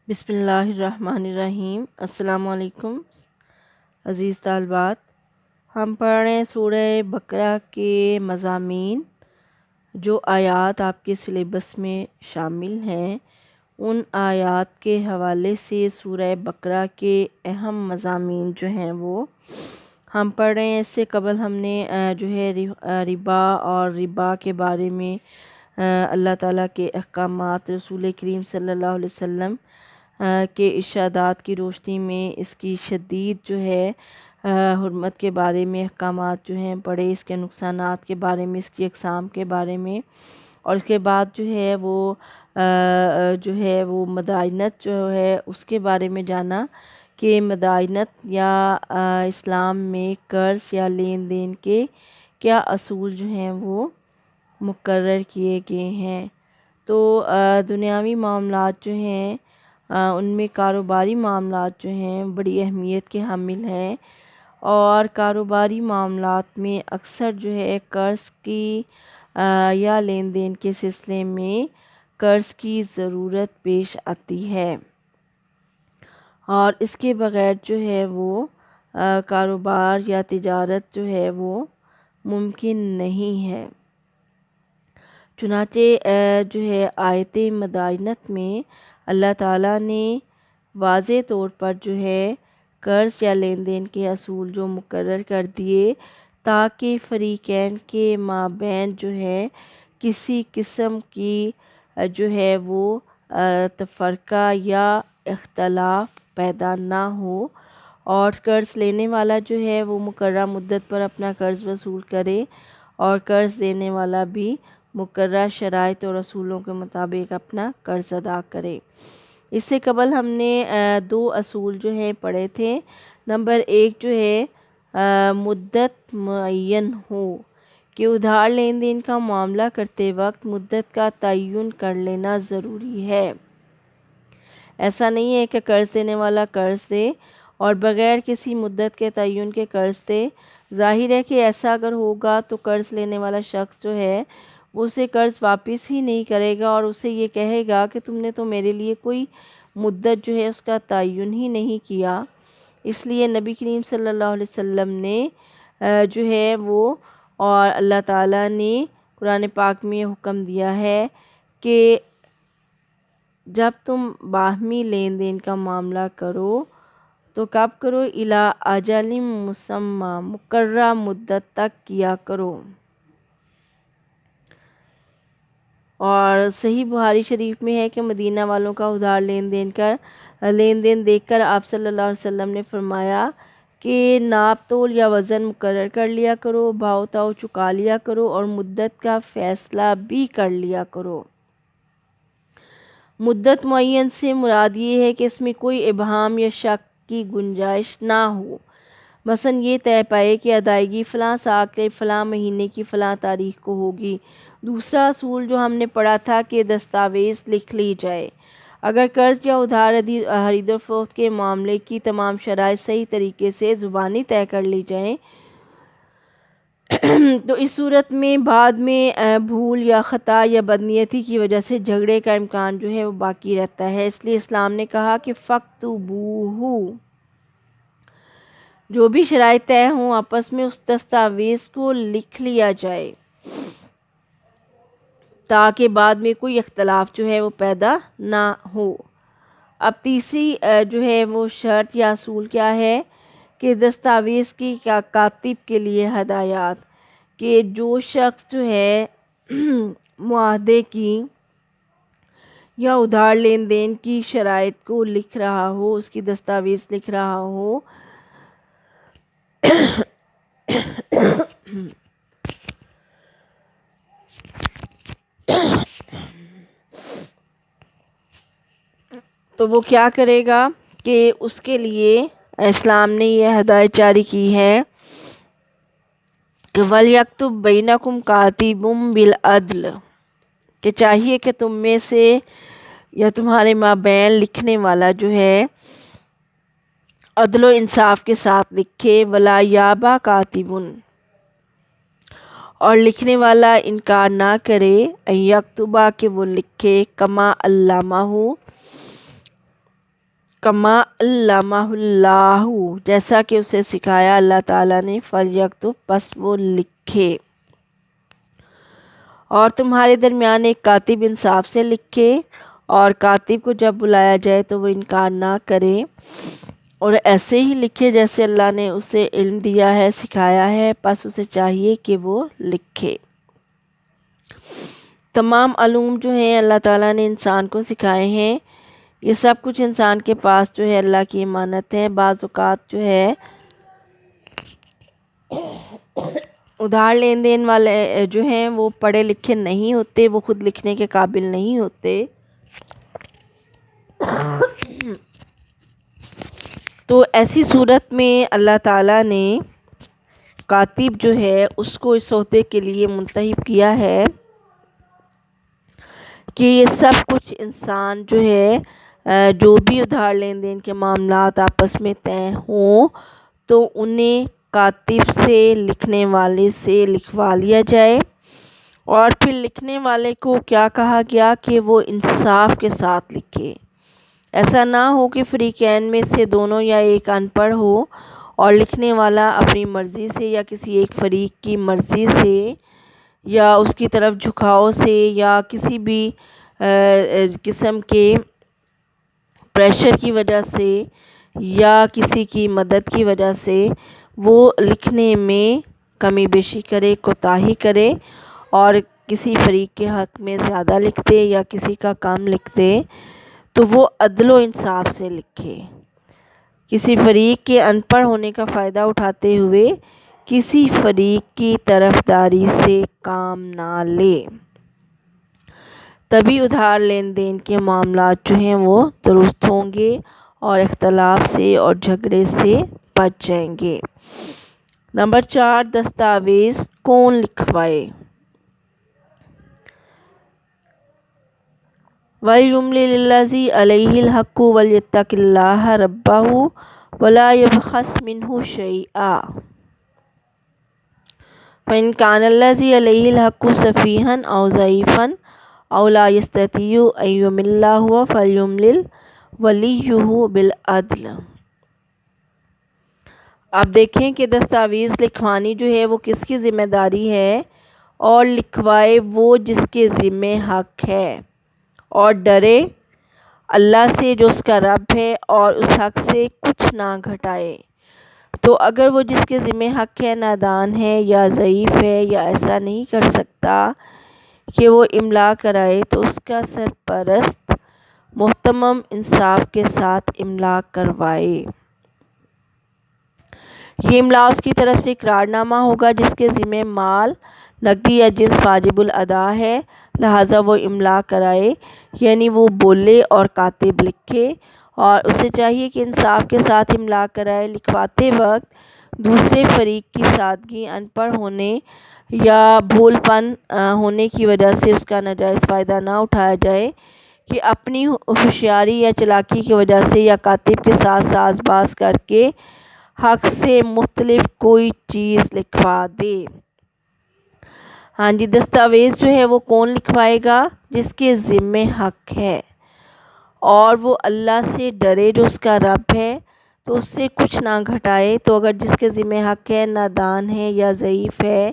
بسم اللہ الرحمن الرحیم۔ السلام علیکم عزیز طالبات، ہم پڑھ رہے ہیں سورہ بقرہ کے مضامین۔ جو آیات آپ کے سلیبس میں شامل ہیں ان آیات کے حوالے سے سورہ بقرہ کے اہم مضامین جو ہیں وہ ہم پڑھ رہے ہیں۔ اس سے قبل ہم نے ربا اور ربا کے بارے میں اللہ تعالیٰ کے احکامات، رسول کریم صلی اللہ علیہ وسلم کے ارشادات کی روشنی میں اس کی شدید حرمت کے بارے میں احکامات جو ہیں پڑھے، اس کے نقصانات کے بارے میں، اس کی اقسام کے بارے میں، اور اس کے بعد وہ مدائنت جو ہے اس کے بارے میں جانا کہ مدائنت یا اسلام میں قرض یا لین دین کے کیا اصول جو ہیں وہ مقرر کیے گئے ہیں۔ تو دنیاوی معاملات جو ہیں ان میں کاروباری معاملات جو ہیں بڑی اہمیت کے حامل ہیں، اور کاروباری معاملات میں اکثر قرض کی یا لین دین کے سلسلے میں قرض کی ضرورت پیش آتی ہے، اور اس کے بغیر وہ کاروبار یا تجارت جو ہے وہ ممکن نہیں ہے۔ چنانچہ آیت مدائنت میں اللہ تعالیٰ نے واضح طور پر قرض یا لین دین کے اصول جو مقرر کر دیے تاکہ فریقین کے مابین کسی قسم کی وہ تفرقہ یا اختلاف پیدا نہ ہو، اور قرض لینے والا وہ مقررہ مدت پر اپنا قرض وصول کرے، اور قرض دینے والا بھی مقررہ شرائط اور اصولوں کے مطابق اپنا قرض ادا کرے۔ اس سے قبل ہم نے دو اصول پڑھے تھے۔ نمبر 1 مدت معین ہو کہ ادھار لین دین کا معاملہ کرتے وقت مدت کا تعین کر لینا ضروری ہے۔ ایسا نہیں ہے کہ قرض دینے والا قرض دے اور بغیر کسی مدت کے تعین کے قرض دے۔ ظاہر ہے کہ ایسا اگر ہوگا تو قرض لینے والا شخص وہ اسے قرض واپس ہی نہیں کرے گا، اور اسے یہ کہے گا کہ تم نے تو میرے لیے کوئی مدت اس کا تعین ہی نہیں کیا۔ اس لیے نبی کریم صلی اللہ علیہ وسلم نے اور اللہ تعالیٰ نے قرآن پاک میں حکم دیا ہے کہ جب تم باہمی لین دین کا معاملہ کرو تو کب کرو؟ الی اجل مسمی، مقررہ مدت تک کیا کرو۔ اور صحیح بخاری شریف میں ہے کہ مدینہ والوں کا ادھار لین دین دیکھ کر آپ صلی اللہ علیہ وسلم نے فرمایا کہ ناپ تول یا وزن مقرر کر لیا کرو، بھاؤ تاؤ چکا لیا کرو، اور مدت کا فیصلہ بھی کر لیا کرو۔ مدت معین سے مراد یہ ہے کہ اس میں کوئی ابہام یا شک کی گنجائش نہ ہو۔ مثلا یہ طے پائے کہ ادائیگی فلاں سال کے فلاں مہینے کی فلاں تاریخ کو ہوگی۔ دوسرا اصول جو ہم نے پڑھا تھا کہ دستاویز لکھ لی جائے۔ اگر قرض یا ادھار خرید و فروخت کے معاملے کی تمام شرائط صحیح طریقے سے زبانی طے کر لی جائیں تو اس صورت میں بعد میں بھول یا خطا یا بدنیتی کی وجہ سے جھگڑے کا امکان وہ باقی رہتا ہے۔ اس لیے اسلام نے کہا کہ فَاكْتُبُوهُ، جو بھی شرائط طے ہوں آپس میں اس دستاویز کو لکھ لیا جائے تاکہ بعد میں کوئی اختلاف وہ پیدا نہ ہو۔ اب تیسری وہ شرط یا اصول کیا ہے کہ دستاویز کی کاتب کے لیے ہدایات، کہ جو شخص معاہدے کی یا ادھار لین دین کی شرائط کو لکھ رہا ہو، اس کی دستاویز لکھ رہا ہو تو وہ کیا کرے گا کہ اس کے لیے اسلام نے یہ ہدایت جاری کی ہے کہ وَلْيَكْتُبْ بَيْنَكُمْ كَاتِبٌ بِالْعَدْلِ، کہ چاہیے کہ تم میں سے یا تمہارے مابین لکھنے والا عدل و انصاف کے ساتھ لکھے۔ وَلَا يَأْبَ كَاتِبٌ، اور لکھنے والا انکار نہ کرے، ان یکتبہ، کہ وہ لکھے، کما علمہ، کما علمہ اللہ، جیسا کہ اسے سکھایا اللہ تعالیٰ نے، فلیکتب، پس وہ لکھے۔ اور تمہارے درمیان ایک کاتب انصاف سے لکھے، اور کاتب کو جب بلایا جائے تو وہ انکار نہ کرے، اور ایسے ہی لکھے جیسے اللہ نے اسے علم دیا ہے، سکھایا ہے، پس اسے چاہیے کہ وہ لکھے۔ تمام علوم جو ہیں اللہ تعالیٰ نے انسان کو سکھائے ہیں، یہ سب کچھ انسان کے پاس جو ہے اللہ کی امانت ہے۔ بعض اوقات جو ہے ادھار لین دین والے جو ہیں وہ پڑھے لکھے نہیں ہوتے، وہ خود لکھنے کے قابل نہیں ہوتے، تو ایسی صورت میں اللہ تعالیٰ نے کاتب جو ہے اس کو اس عہدے کے لیے منتخب کیا ہے کہ یہ سب کچھ انسان جو ہے جو بھی ادھار لین دین کے معاملات آپس میں طے ہوں تو انہیں کاتب سے، لکھنے والے سے لکھوا لیا جائے۔ اور پھر لکھنے والے کو کیا کہا گیا کہ وہ انصاف کے ساتھ لکھے، ایسا نہ ہو کہ فریقین میں سے دونوں یا ایک ان پڑھ ہو اور لکھنے والا اپنی مرضی سے یا کسی ایک فریق کی مرضی سے یا اس کی طرف جھکاؤ سے یا کسی بھی قسم کے پریشر کی وجہ سے یا کسی کی مدد کی وجہ سے وہ لکھنے میں کمی بیشی کرے، کوتاہی کرے اور کسی فریق کے حق میں زیادہ لکھ دے یا کسی کا کم لکھ دے، تو وہ عدل و انصاف سے لکھے، کسی فریق کے ان پڑھ ہونے کا فائدہ اٹھاتے ہوئے کسی فریق کی طرفداری سے کام نہ لے، تبھی ادھار لین دین کے معاملات جو ہیں وہ درست ہوں گے اور اختلاف سے اور جھگڑے سے بچ جائیں گے۔ نمبر 4، دستاویز کون لکھوائے؟ وَلْيُمْلِلِ الَّذِي عَلَيْهِ الْحَقُّ وَلْيَتَّقِ اللَّهَ رَبَّهُ وَلَا يَبْخَسْ مِنْهُ شَيْئًا فَإِنْ كَانَ الَّذِي عَلَيْهِ الْحَقُّ سَفِيهًا أَوْ ضَعِيفًا أَوْ لَا يَسْتَطِيعُ أَنْ يُمِلَّ هُوَ فَلْيُمْلِلْ وَلِيُّهُ بِالْعَدْلِ۔ اب دیکھیں کہ دستاویز لکھوانی جو ہے وہ کس کی ذمہ داری ہے، اور لکھوائے وہ جس کے ذمہ حق ہے، اور ڈرے اللہ سے جو اس کا رب ہے اور اس حق سے کچھ نہ گھٹائے۔ تو اگر وہ جس کے ذمہ حق ہے نادان ہے یا ضعیف ہے یا ایسا نہیں کر سکتا کہ وہ املا کرائے، تو اس کا سرپرست محتمم انصاف کے ساتھ املا کروائے۔ یہ املا اس کی طرف سے اقرار نامہ ہوگا جس کے ذمہ مال، نقدی یا جنس واجب الادا ہے، لہٰذا وہ املا کرائے، یعنی وہ بولے اور کاتب لکھے، اور اسے چاہیے کہ انصاف کے ساتھ املا کرائے۔ لکھواتے وقت دوسرے فریق کی سادگی، ان پڑھ ہونے یا بھول پن ہونے کی وجہ سے اس کا ناجائز فائدہ نہ اٹھایا جائے کہ اپنی ہوشیاری یا چالاکی کی وجہ سے یا کاتب کے ساتھ ساز باز کر کے حق سے مختلف کوئی چیز لکھوا دے۔ ہاں جی، دستاویز جو ہے وہ کون لکھوائے گا؟ جس کے ذمہ حق ہے اور وہ اللہ سے ڈرے جو اس کا رب ہے، تو اس سے کچھ نہ گھٹائے۔ تو اگر جس کے ذمہ حق ہے نادان ہے یا ضعیف ہے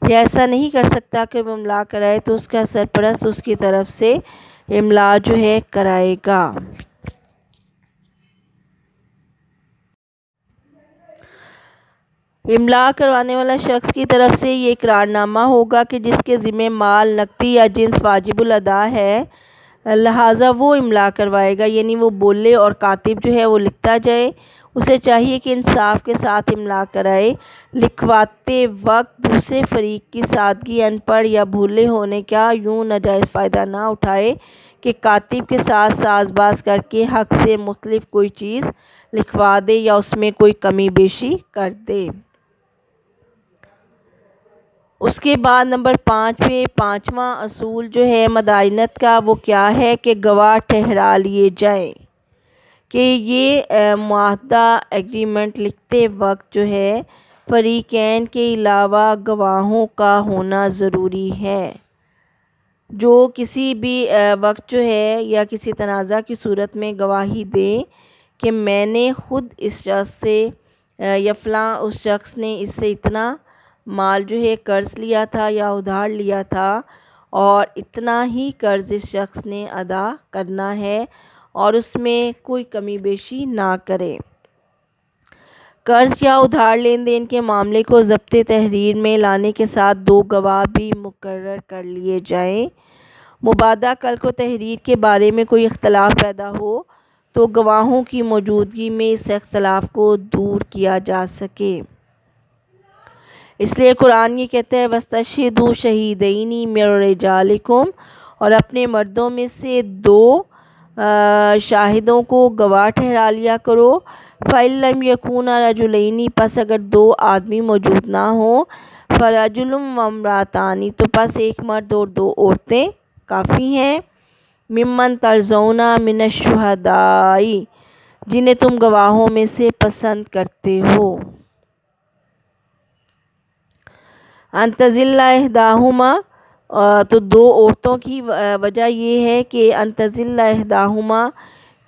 یا ایسا نہیں کر سکتا کہ وہ املا کرائے، تو اس کا سرپرست اس کی طرف سے املا جو ہے کرائے گا۔ املا کروانے والا شخص کی طرف سے یہ اقرار نامہ ہوگا کہ جس کے ذمہ مال، نقدی یا جنس واجب الادا ہے، لہٰذا وہ املا کروائے گا، یعنی وہ بولے اور کاتب جو ہے وہ لکھتا جائے۔ اسے چاہیے کہ انصاف کے ساتھ املا کرائے۔ لکھواتے وقت دوسرے فریق کی سادگی، ان پڑھ یا بھولے ہونے کا یوں ناجائز فائدہ نہ اٹھائے کہ کاتب کے ساتھ ساز باز کر کے حق سے مختلف کوئی چیز لکھوا دے یا اس میں کوئی کمی بیشی کر دے۔ اس کے بعد نمبر 5واں اصول جو ہے مداینت کا، وہ کیا ہے کہ گواہ ٹھہرا لیے جائیں، کہ یہ معاہدہ ایگریمنٹ لکھتے وقت جو ہے فریقین کے علاوہ گواہوں کا ہونا ضروری ہے، جو کسی بھی وقت جو ہے یا کسی تنازع کی صورت میں گواہی دیں کہ میں نے خود اس شخص سے یا فلاں اس شخص نے اس سے اتنا مال جو ہے قرض لیا تھا یا ادھار لیا تھا، اور اتنا ہی قرض اس شخص نے ادا کرنا ہے اور اس میں کوئی کمی بیشی نہ کرے۔ قرض یا ادھار لین دین کے معاملے کو ضبط تحریر میں لانے کے ساتھ 2 گواہ بھی مقرر کر لیے جائیں۔ مبادہ کل کو تحریر کے بارے میں کوئی اختلاف پیدا ہو تو گواہوں کی موجودگی میں اس اختلاف کو دور کیا جا سکے۔ اس لیے قرآن یہ کہتا ہے وَاسْتَشْهِدُوا شَهِیدَیْنِ مِن رِجَالِکُمْ، اور اپنے مردوں میں سے 2 شاہدوں کو گواہ ٹھہرا لیا کرو۔ فَإِن لَّمْ يَکُونَا رَجُلَیْنِ، پس اگر 2 آدمی موجود نہ ہوں، فَرَجُلٌ وَامْرَأَتَانِ، تو پس 1 مرد اور 2 عورتیں کافی ہیں۔ ممن ترضون من الشہداء، جنہیں تم گواہوں میں سے پسند کرتے ہو۔ ان تضل احداہما، تو 2 عورتوں کی وجہ یہ ہے کہ ان تضل احداہما،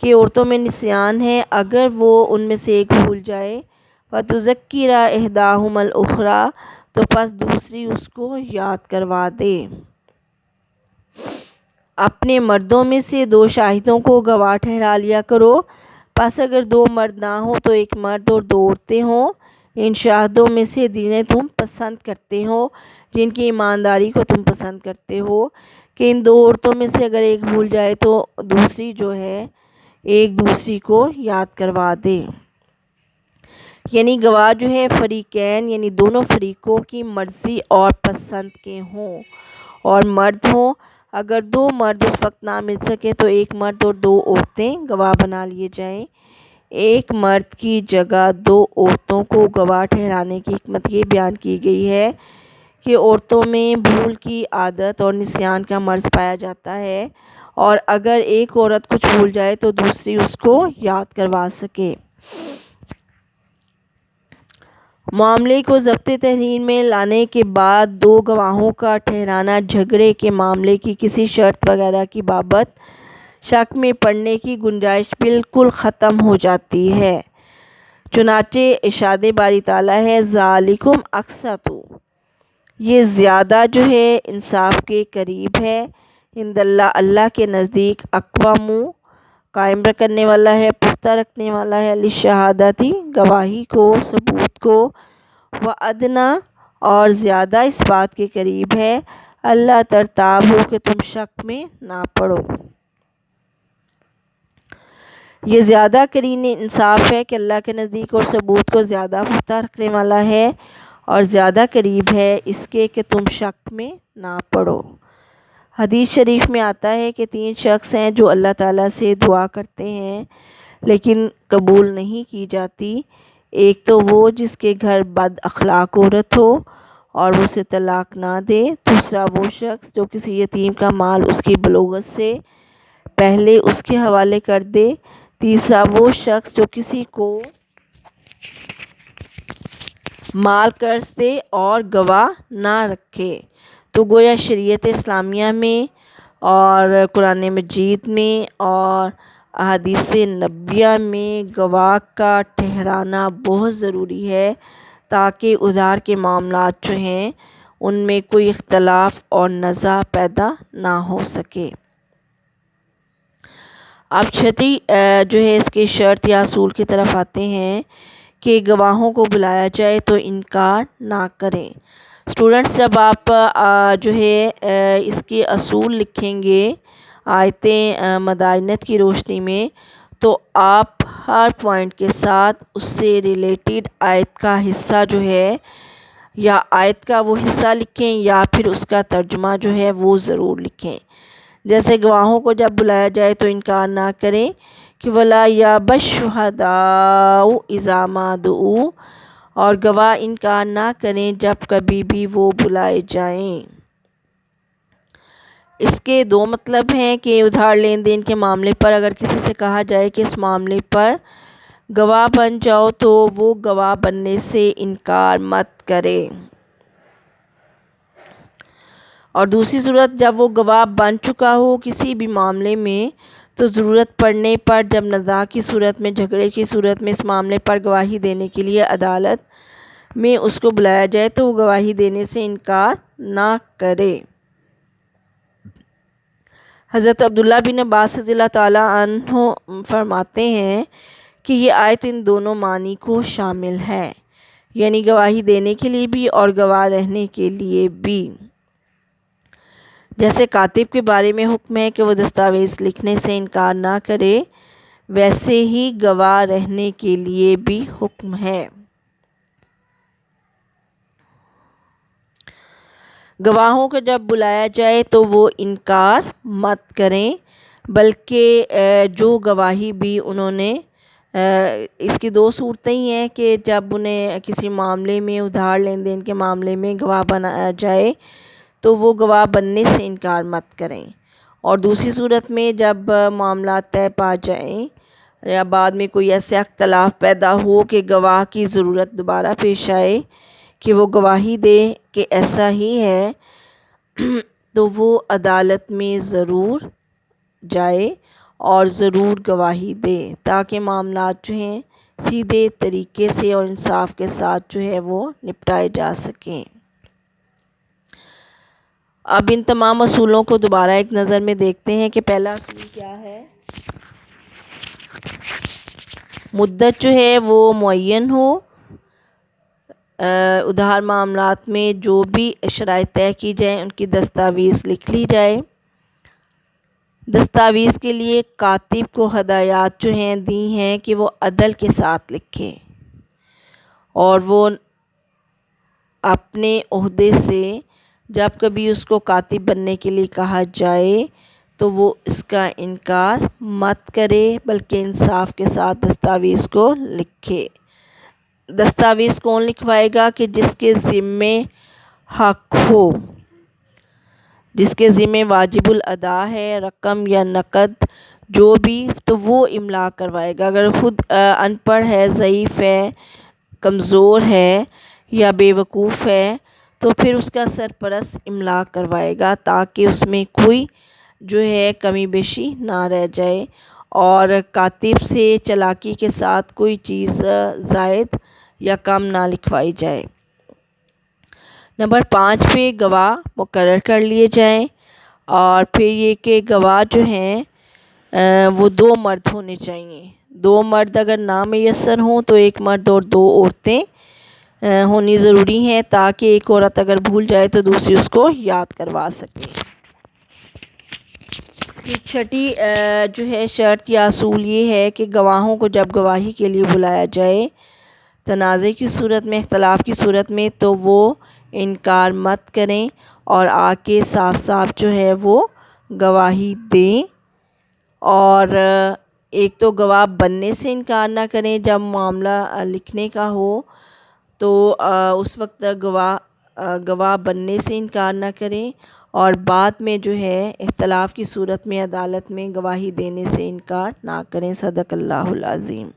کہ عورتوں میں نسیان ہے، اگر وہ ان میں سے ایک بھول جائے، فتذکر احداہما الاخری، تو پس دوسری اس کو یاد کروا دے۔ اپنے مردوں میں سے 2 شاہدوں کو گواہ ٹھہرا لیا کرو، پس اگر 2 مرد نہ ہوں تو 1 مرد اور 2 عورتیں ہوں، ان شاہدوں میں سے جنہیں تم پسند کرتے ہو، جن کی ایمانداری کو تم پسند کرتے ہو، کہ ان 2 عورتوں میں سے اگر ایک بھول جائے تو دوسری جو ہے ایک دوسری کو یاد کروا دے۔ یعنی گواہ جو ہے فریقین، یعنی دونوں فریقوں کی مرضی اور پسند کے ہوں اور مرد ہوں۔ اگر 2 مرد اس وقت نہ مل سکے تو 1 مرد اور 2 عورتیں گواہ بنا لیے جائیں۔ 1 مرد کی جگہ 2 عورتوں کو گواہ ٹھہرانے کی حکمت یہ بیان کی گئی ہے کہ عورتوں میں بھول کی عادت اور نسیان کا مرض پایا جاتا ہے، اور اگر ایک عورت کچھ بھول جائے تو دوسری اس کو یاد کروا سکے۔ معاملے کو ضبط تحریر میں لانے کے بعد 2 گواہوں کا ٹھہرانا جھگڑے کے معاملے کی کسی شرط وغیرہ کی بابت شک میں پڑنے کی گنجائش بالکل ختم ہو جاتی ہے۔ چنانچہ ارشاد باری تعالیٰ ہے ذالکم اقسط، یہ زیادہ جو ہے انصاف کے قریب ہے، عند اللہ، اللہ کے نزدیک، اقوام، قائم کرنے والا ہے، پختہ رکھنے والا ہے، للشہادتی، گواہی کو، ثبوت کو، وادنیٰ، اور زیادہ اس بات کے قریب ہے، اللہ ترتابوا، کہ تم شک میں نہ پڑو۔ یہ زیادہ قرین انصاف ہے کہ اللہ کے نزدیک اور ثبوت کو زیادہ پختہ رکھنے والا ہے اور زیادہ قریب ہے اس کے کہ تم شک میں نہ پڑو۔ حدیث شریف میں آتا ہے کہ 3 شخص ہیں جو اللہ تعالیٰ سے دعا کرتے ہیں لیکن قبول نہیں کی جاتی۔ ایک تو وہ جس کے گھر بد اخلاق عورت ہو اور وہ اسے طلاق نہ دے، دوسرا وہ شخص جو کسی یتیم کا مال اس کی بلوغت سے پہلے اس کے حوالے کر دے، تیسرا وہ شخص جو کسی کو مال قرض دے اور گواہ نہ رکھے۔ تو گویا شریعت اسلامیہ میں اور قرآن مجید میں اور احادیث نبویہ میں گواہ کا ٹھہرانا بہت ضروری ہے تاکہ ادھار کے معاملات جو ہیں ان میں کوئی اختلاف اور نزاع پیدا نہ ہو سکے۔ اب چھٹی جو ہے اس کے شرط یا اصول کی طرف آتے ہیں کہ گواہوں کو بلایا جائے تو انکار نہ کریں۔ اسٹوڈنٹس، جب آپ جو ہے اس کے اصول لکھیں گے آیتیں مدائنت کی روشنی میں، تو آپ ہر پوائنٹ کے ساتھ اس سے ریلیٹڈ آیت کا حصہ جو ہے یا آیت کا وہ حصہ لکھیں یا پھر اس کا ترجمہ جو ہے وہ ضرور لکھیں۔ جیسے گواہوں کو جب بلایا جائے تو انکار نہ کریں کہ وَلَا يَأْبَ الشُّهَدَاءُ إِذَا مَا دُعُوا، اور گواہ انکار نہ کریں جب کبھی بھی وہ بلائے جائیں۔ اس کے 2 مطلب ہیں کہ ادھار لین دین کے معاملے پر اگر کسی سے کہا جائے کہ اس معاملے پر گواہ بن جاؤ تو وہ گواہ بننے سے انکار مت کرے، اور دوسری صورت جب وہ گواہ بن چکا ہو کسی بھی معاملے میں تو ضرورت پڑنے پر جب نزاع کی صورت میں، جھگڑے کی صورت میں اس معاملے پر گواہی دینے کے لیے عدالت میں اس کو بلایا جائے تو وہ گواہی دینے سے انکار نہ کرے۔ حضرت عبداللہ بن عباس رضی اللہ تعالیٰ عنہ فرماتے ہیں کہ یہ آیت ان دونوں معنی کو شامل ہے، یعنی گواہی دینے کے لیے بھی اور گواہ رہنے کے لیے بھی۔ جیسے کاتب کے بارے میں حکم ہے کہ وہ دستاویز لکھنے سے انکار نہ کرے، ویسے ہی گواہ رہنے کے لیے بھی حکم ہے۔ گواہوں کو جب بلایا جائے تو وہ انکار مت کریں، بلکہ جو گواہی بھی انہوں نے اس کی دو صورتیں ہی ہیں کہ جب انہیں کسی معاملے میں، ادھار لین دین کے معاملے میں گواہ بنایا جائے تو وہ گواہ بننے سے انکار مت کریں، اور دوسری صورت میں جب معاملات طے پا جائیں یا بعد میں کوئی ایسا اختلاف پیدا ہو کہ گواہ کی ضرورت دوبارہ پیش آئے کہ وہ گواہی دے کہ ایسا ہی ہے، تو وہ عدالت میں ضرور جائے اور ضرور گواہی دے تاکہ معاملات جو ہیں سیدھے طریقے سے اور انصاف کے ساتھ جو ہے وہ نپٹائے جا سکیں۔ اب ان تمام اصولوں کو دوبارہ ایک نظر میں دیکھتے ہیں کہ پہلا اصول کیا ہے۔ مدت جو ہے وہ معین ہو، ادھار معاملات میں جو بھی شرائط طے کی جائیں ان کی دستاویز لکھ لی جائے۔ دستاویز کے لیے کاتب کو ہدایات جو ہیں دی ہیں کہ وہ عدل کے ساتھ لکھے اور وہ اپنے عہدے سے جب کبھی اس کو کاتب بننے کے لیے کہا جائے تو وہ اس کا انکار مت کرے، بلکہ انصاف کے ساتھ دستاویز کو لکھے۔ دستاویز کون لکھوائے گا؟ کہ جس کے ذمے حق ہو، جس کے ذمے واجب الادا ہے، رقم یا نقد جو بھی، تو وہ املا کروائے گا۔ اگر خود ان پڑھ ہے، ضعیف ہے، کمزور ہے یا بے وقوف ہے تو پھر اس کا سرپرست املا کروائے گا تاکہ اس میں کوئی جو ہے کمی بیشی نہ رہ جائے اور کاتب سے چالاکی کے ساتھ کوئی چیز زائد یا کم نہ لکھوائی جائے۔ نمبر 5 پہ گواہ مقرر کر لیے جائیں، اور پھر یہ کہ گواہ جو ہیں وہ 2 مرد ہونے چاہیے۔ 2 مرد اگر نہ میسر ہوں تو 1 مرد اور 2 عورتیں ہونی ضروری ہیں تاکہ ایک عورت اگر بھول جائے تو دوسری اس کو یاد کروا سکے۔ چھٹی جو ہے شرط یا اصول یہ ہے کہ گواہوں کو جب گواہی کے لیے بلایا جائے تنازع کی صورت میں، اختلاف کی صورت میں، تو وہ انکار مت کریں اور آ کے صاف صاف جو ہے وہ گواہی دیں، اور ایک تو گواہ بننے سے انکار نہ کریں۔ جب معاملہ لکھنے کا ہو تو اس وقت گواہ بننے سے انکار نہ کریں، اور بعد میں جو ہے اختلاف کی صورت میں عدالت میں گواہی دینے سے انکار نہ کریں۔ صدق اللہ العظیم۔